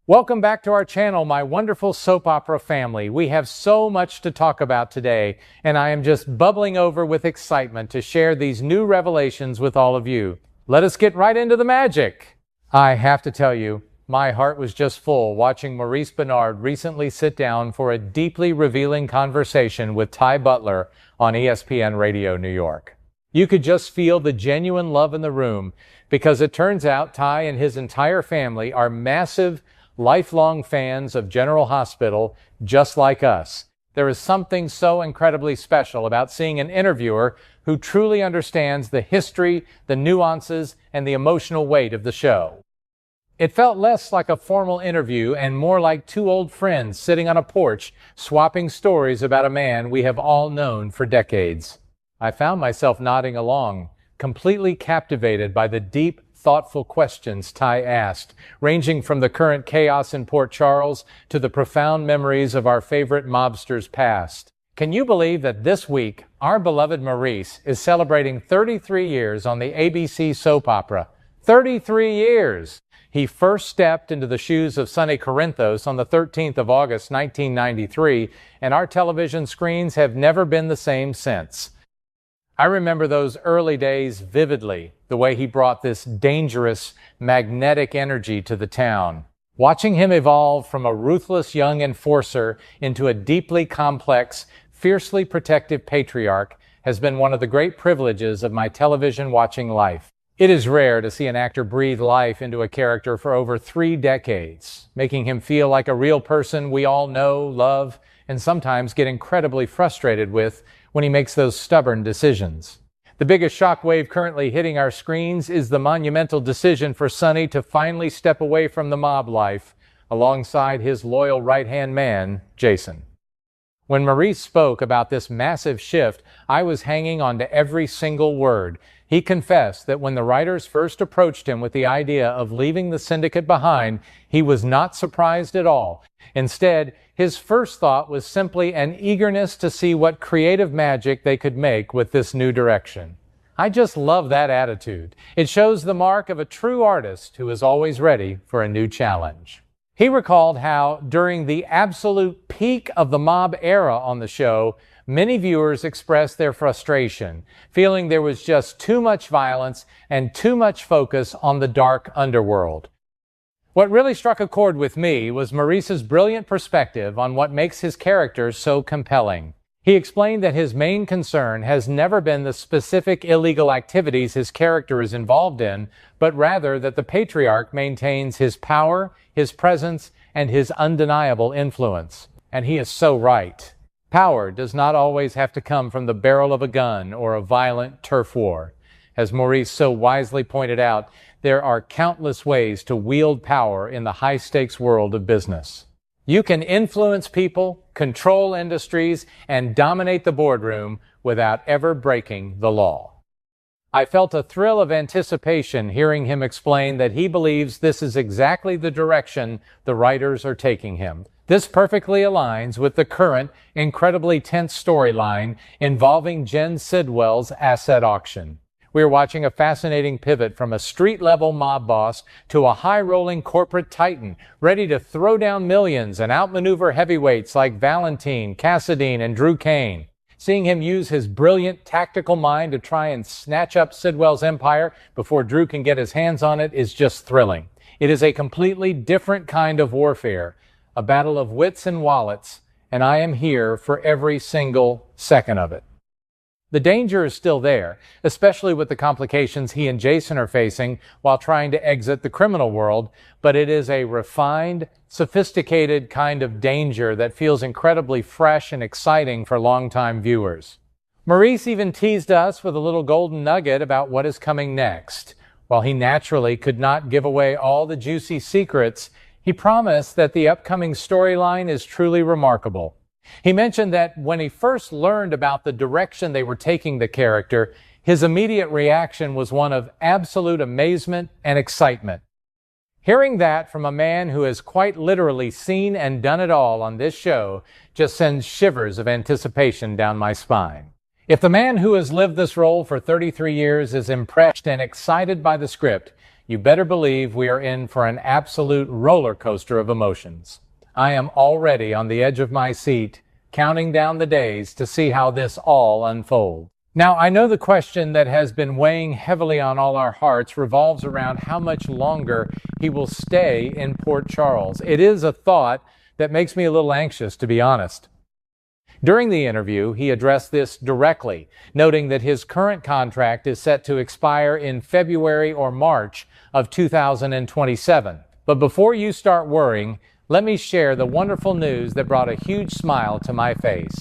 Welcome back to our channel, my wonderful soap opera family. We have so much to talk about today, and I am just bubbling over with excitement to share these new revelations with all of you. Let us get right into the magic. I have to tell you, my heart was just full watching Maurice Benard recently sit down for a deeply revealing conversation with Ty Butler on ESPN Radio New York. You could just feel the genuine love in the room because it turns out Ty and his entire family are massive, lifelong fans of General Hospital, just like us. There is something so incredibly special about seeing an interviewer who truly understands the history, the nuances, and the emotional weight of the show. It felt less like a formal interview and more like two old friends sitting on a porch, swapping stories about a man we have all known for decades. I found myself nodding along, completely captivated by the deep, thoughtful questions Ty asked, ranging from the current chaos in Port Charles to the profound memories of our favorite mobsters past. Can you believe that this week, our beloved Maurice is celebrating 33 years on the ABC soap opera? 33 years! He first stepped into the shoes of Sonny Corinthos on the 13th of August, 1993, and our television screens have never been the same since. I remember those early days vividly, the way he brought this dangerous, magnetic energy to the town. Watching him evolve from a ruthless young enforcer into a deeply complex, fiercely protective patriarch has been one of the great privileges of my television watching life. It is rare to see an actor breathe life into a character for over 3 decades, making him feel like a real person we all know, love, and sometimes get incredibly frustrated with when he makes those stubborn decisions. The biggest shockwave currently hitting our screens is the monumental decision for Sonny to finally step away from the mob life alongside his loyal right-hand man, Jason. When Maurice spoke about this massive shift, I was hanging on to every single word. He confessed that when the writers first approached him with the idea of leaving the syndicate behind, he was not surprised at all. Instead, his first thought was simply an eagerness to see what creative magic they could make with this new direction. I just love that attitude. It shows the mark of a true artist who is always ready for a new challenge. He recalled how, during the absolute peak of the mob era on the show, many viewers expressed their frustration, feeling there was just too much violence and too much focus on the dark underworld. What really struck a chord with me was Maurice's brilliant perspective on what makes his characters so compelling. He explained that his main concern has never been the specific illegal activities his character is involved in, but rather that the patriarch maintains his power, his presence, and his undeniable influence. And he is so right. Power does not always have to come from the barrel of a gun or a violent turf war. As Maurice so wisely pointed out, there are countless ways to wield power in the high-stakes world of business. You can influence people, control industries, and dominate the boardroom without ever breaking the law. I felt a thrill of anticipation hearing him explain that he believes this is exactly the direction the writers are taking him. This perfectly aligns with the current, incredibly tense storyline involving Jen Sidwell's asset auction. We are watching a fascinating pivot from a street-level mob boss to a high-rolling corporate titan, ready to throw down millions and outmaneuver heavyweights like Valentine, Cassadine, and Drew Kane. Seeing him use his brilliant tactical mind to try and snatch up Sidwell's empire before Drew can get his hands on it is just thrilling. It is a completely different kind of warfare, a battle of wits and wallets, and I am here for every single second of it. The danger is still there, especially with the complications he and Jason are facing while trying to exit the criminal world, but it is a refined, sophisticated kind of danger that feels incredibly fresh and exciting for longtime viewers. Maurice even teased us with a little golden nugget about what is coming next. While he naturally could not give away all the juicy secrets, he promised that the upcoming storyline is truly remarkable. He mentioned that when he first learned about the direction they were taking the character, his immediate reaction was one of absolute amazement and excitement. Hearing that from a man who has quite literally seen and done it all on this show just sends shivers of anticipation down my spine. If the man who has lived this role for 33 years is impressed and excited by the script, you better believe we are in for an absolute roller coaster of emotions. I am already on the edge of my seat, counting down the days to see how this all unfolds. Now, I know the question that has been weighing heavily on all our hearts revolves around how much longer he will stay in Port Charles. It is a thought that makes me a little anxious, to be honest. During the interview, he addressed this directly, noting that his current contract is set to expire in February or March of 2027. But before you start worrying, let me share the wonderful news that brought a huge smile to my face.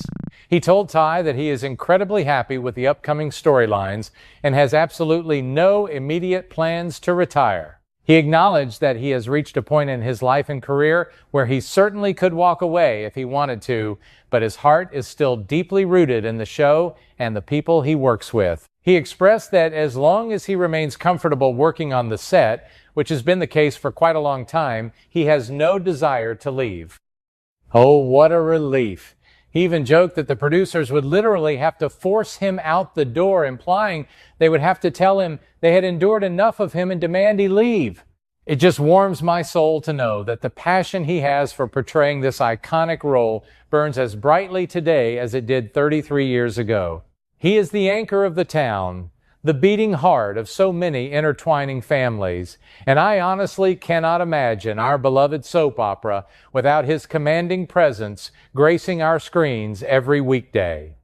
He told Ty that he is incredibly happy with the upcoming storylines and has absolutely no immediate plans to retire. He acknowledged that he has reached a point in his life and career where he certainly could walk away if he wanted to, but his heart is still deeply rooted in the show and the people he works with. He expressed that as long as he remains comfortable working on the set, which has been the case for quite a long time, he has no desire to leave. Oh, what a relief. He even joked that the producers would literally have to force him out the door, implying they would have to tell him they had endured enough of him and demand he leave. It just warms my soul to know that the passion he has for portraying this iconic role burns as brightly today as it did 33 years ago. He is the anchor of the town, the beating heart of so many intertwining families, and I honestly cannot imagine our beloved soap opera without his commanding presence gracing our screens every weekday.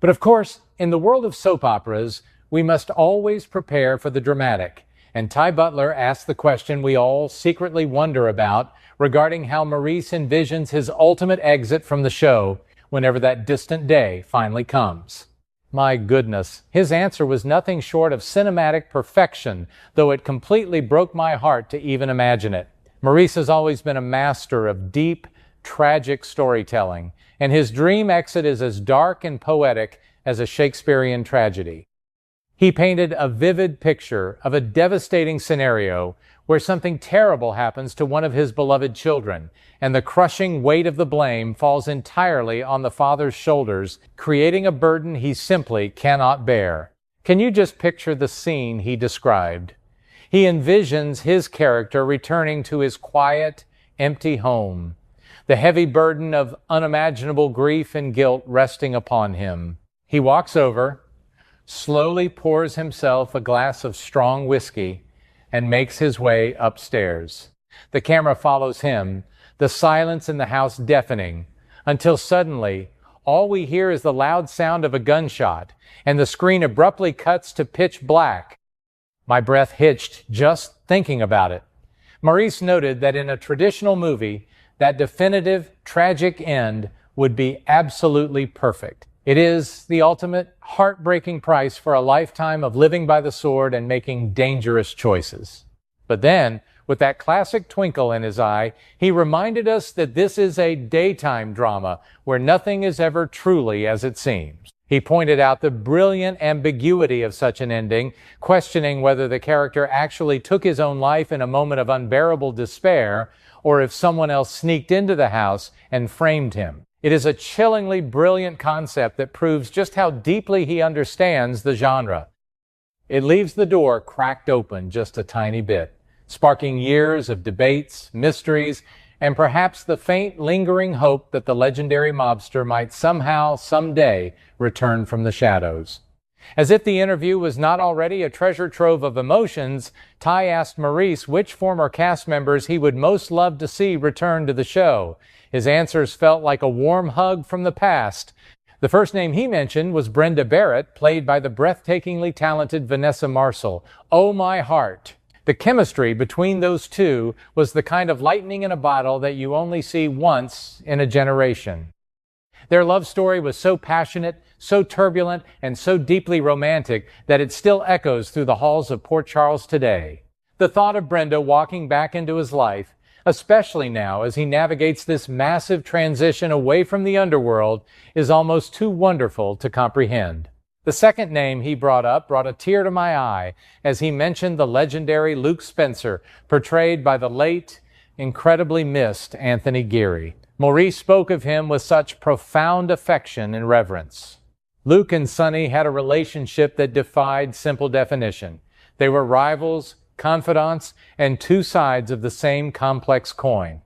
But of course, in the world of soap operas, we must always prepare for the dramatic, and Ty Butler asked the question we all secretly wonder about regarding how Maurice envisions his ultimate exit from the show whenever that distant day finally comes. My goodness, his answer was nothing short of cinematic perfection, though it completely broke my heart to even imagine it. Maurice has always been a master of deep, tragic storytelling, and his dream exit is as dark and poetic as a Shakespearean tragedy. He painted a vivid picture of a devastating scenario where something terrible happens to one of his beloved children, and the crushing weight of the blame falls entirely on the father's shoulders, creating a burden he simply cannot bear. Can you just picture the scene he described? He envisions his character returning to his quiet, empty home, the heavy burden of unimaginable grief and guilt resting upon him. He walks over, slowly pours himself a glass of strong whiskey, and makes his way upstairs. The camera follows him, the silence in the house deafening, until suddenly all we hear is the loud sound of a gunshot, and the screen abruptly cuts to pitch black. My breath hitched just thinking about it. Maurice noted that in a traditional movie, that definitive, tragic end would be absolutely perfect. It is the ultimate heartbreaking price for a lifetime of living by the sword and making dangerous choices. But then, with that classic twinkle in his eye, he reminded us that this is a daytime drama where nothing is ever truly as it seems. He pointed out the brilliant ambiguity of such an ending, questioning whether the character actually took his own life in a moment of unbearable despair, or if someone else sneaked into the house and framed him. It is a chillingly brilliant concept that proves just how deeply he understands the genre. It leaves the door cracked open just a tiny bit, sparking years of debates, mysteries, and perhaps the faint, lingering hope that the legendary mobster might somehow, someday, return from the shadows. As if the interview was not already a treasure trove of emotions, Ty asked Maurice which former cast members he would most love to see return to the show. His answers felt like a warm hug from the past. The first name he mentioned was Brenda Barrett, played by the breathtakingly talented Vanessa Marcil. Oh, my heart! The chemistry between those two was the kind of lightning in a bottle that you only see once in a generation. Their love story was so passionate, so turbulent, and so deeply romantic that it still echoes through the halls of Port Charles today. The thought of Brenda walking back into his life, especially now as he navigates this massive transition away from the underworld, is almost too wonderful to comprehend. The second name he brought up brought a tear to my eye as he mentioned the legendary Luke Spencer, portrayed by the late, incredibly missed Anthony Geary. Maurice spoke of him with such profound affection and reverence. Luke and Sonny had a relationship that defied simple definition. They were rivals, confidants, and two sides of the same complex coin.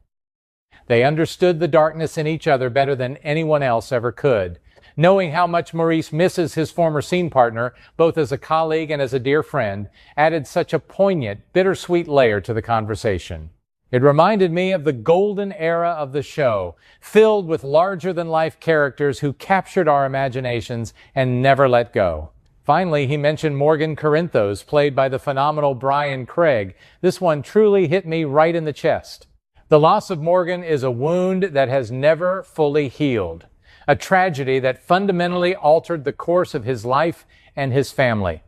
They understood the darkness in each other better than anyone else ever could. Knowing how much Maurice misses his former scene partner, both as a colleague and as a dear friend, added such a poignant, bittersweet layer to the conversation. It reminded me of the golden era of the show, filled with larger-than-life characters who captured our imaginations and never let go. Finally, he mentioned Morgan Corinthos, played by the phenomenal Brian Craig. This one truly hit me right in the chest. The loss of Morgan is a wound that has never fully healed, a tragedy that fundamentally altered the course of his life and his family.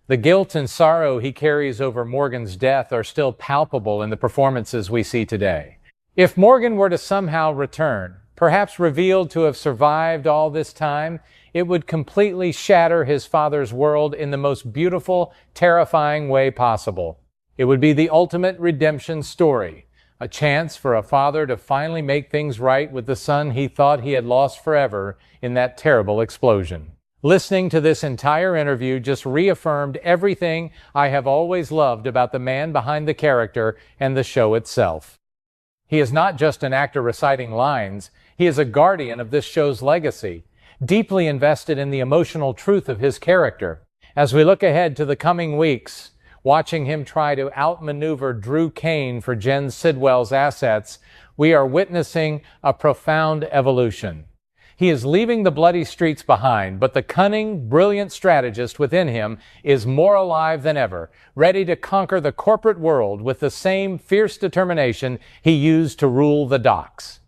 The guilt and sorrow he carries over Morgan's death are still palpable in the performances we see today. If Morgan were to somehow return, perhaps revealed to have survived all this time, it would completely shatter his father's world in the most beautiful, terrifying way possible. It would be the ultimate redemption story, a chance for a father to finally make things right with the son he thought he had lost forever in that terrible explosion. Listening to this entire interview just reaffirmed everything I have always loved about the man behind the character and the show itself. He is not just an actor reciting lines, he is a guardian of this show's legacy, deeply invested in the emotional truth of his character. As we look ahead to the coming weeks, watching him try to outmaneuver Drew Kane for Jen Sidwell's assets, we are witnessing a profound evolution. He is leaving the bloody streets behind, but the cunning, brilliant strategist within him is more alive than ever, ready to conquer the corporate world with the same fierce determination he used to rule the docks.